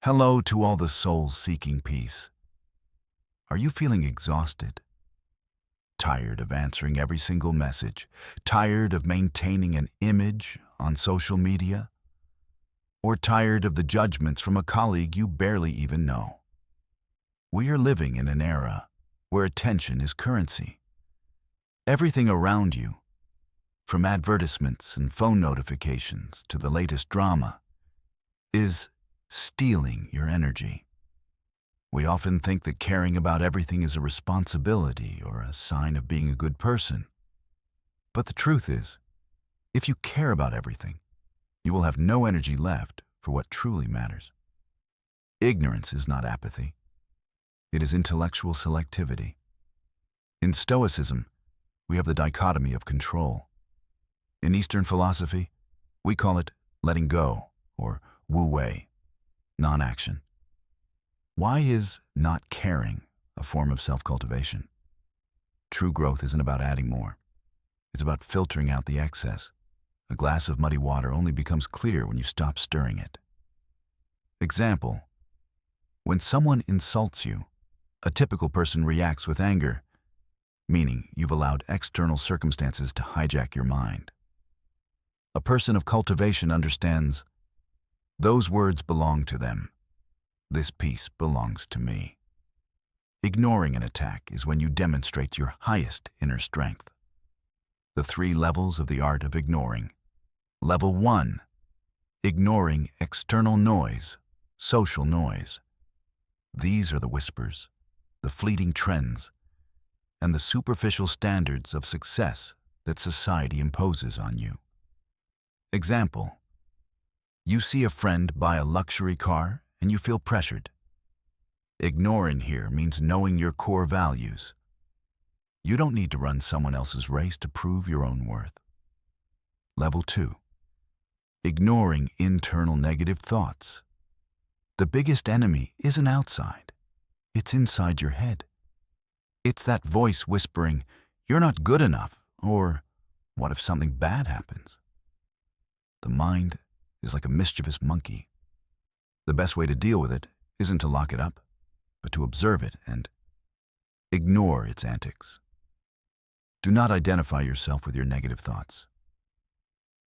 Hello to all the souls seeking peace. Are you feeling exhausted? Tired of answering every single message? Tired of maintaining an image on social media? Or tired of the judgments from a colleague you barely even know? We are living in an era where attention is currency. Everything around you, from advertisements and phone notifications to the latest drama, is stealing your energy. We often think that caring about everything is a responsibility or a sign of being a good person. But the truth is, if you care about everything, you will have no energy left for what truly matters. Ignorance is not apathy. It is intellectual selectivity. In Stoicism, we have the dichotomy of control. In Eastern philosophy, we call it letting go or wu-wei, non-action. Why is not caring a form of self-cultivation? True growth isn't about adding more. It's about filtering out the excess. A glass of muddy water only becomes clear when you stop stirring it. Example: when someone insults you, a typical person reacts with anger, meaning you've allowed external circumstances to hijack your mind. A person of cultivation understands, those words belong to them. This peace belongs to me. Ignoring an attack is when you demonstrate your highest inner strength. The 3 levels of the art of ignoring. Level 1, ignoring external noise, social noise. These are the whispers, the fleeting trends, and the superficial standards of success that society imposes on you. Example: you see a friend buy a luxury car and you feel pressured. Ignoring here means knowing your core values. You don't need to run someone else's race to prove your own worth. Level 2, ignoring internal negative thoughts. The biggest enemy isn't outside. It's inside your head. It's that voice whispering, "You're not good enough," or "What if something bad happens?" The mind is like a mischievous monkey. The best way to deal with it isn't to lock it up, but to observe it and ignore its antics. Do not identify yourself with your negative thoughts.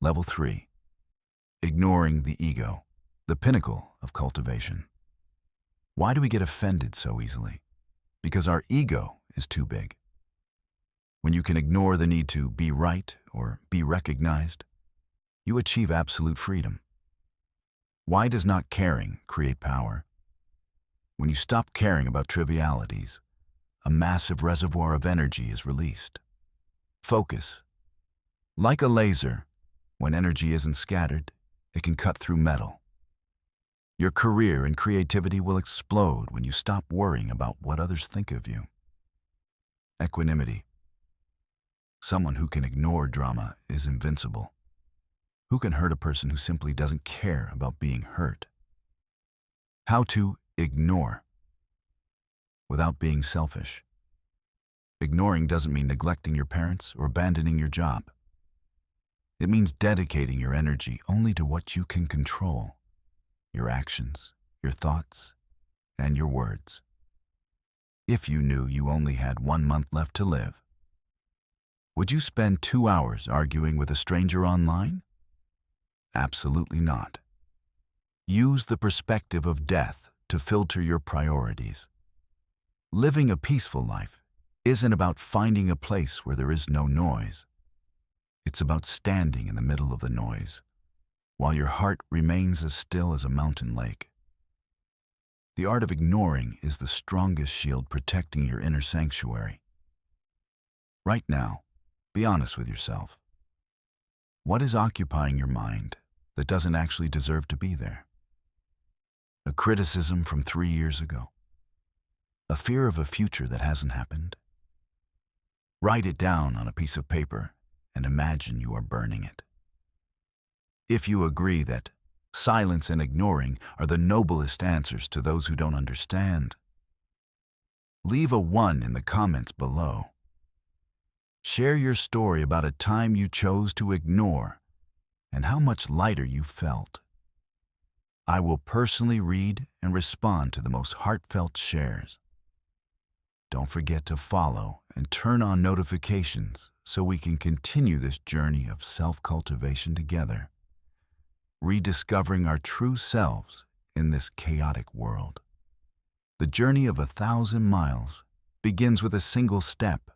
Level 3, ignoring the ego, the pinnacle of cultivation. Why do we get offended so easily? Because our ego is too big. When you can ignore the need to be right or be recognized, you achieve absolute freedom. Why does not caring create power? When you stop caring about trivialities, a massive reservoir of energy is released. Focus. Like a laser, when energy isn't scattered, it can cut through metal. Your career and creativity will explode when you stop worrying about what others think of you. Equanimity. Someone who can ignore drama is invincible. Who can hurt a person who simply doesn't care about being hurt? How to ignore without being selfish. Ignoring doesn't mean neglecting your parents or abandoning your job. It means dedicating your energy only to what you can control: your actions, your thoughts, and your words. If you knew you only had 1 month left to live, would you spend 2 hours arguing with a stranger online? Absolutely not. Use the perspective of death to filter your priorities. Living a peaceful life isn't about finding a place where there is no noise. It's about standing in the middle of the noise, while your heart remains as still as a mountain lake. The art of ignoring is the strongest shield protecting your inner sanctuary. Right now, be honest with yourself. What is occupying your mind that doesn't actually deserve to be there? A criticism from 3 years ago? A fear of a future that hasn't happened? Write it down on a piece of paper and imagine you are burning it. If you agree that silence and ignoring are the noblest answers to those who don't understand, leave a 1 in the comments below. Share your story about a time you chose to ignore and how much lighter you felt. I will personally read and respond to the most heartfelt shares. Don't forget to follow and turn on notifications so we can continue this journey of self-cultivation together, rediscovering our true selves in this chaotic world. The journey of 1,000 miles begins with a single step,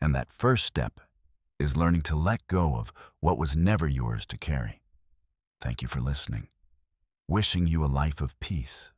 and that first step is learning to let go of what was never yours to carry. Thank you for listening. Wishing you a life of peace.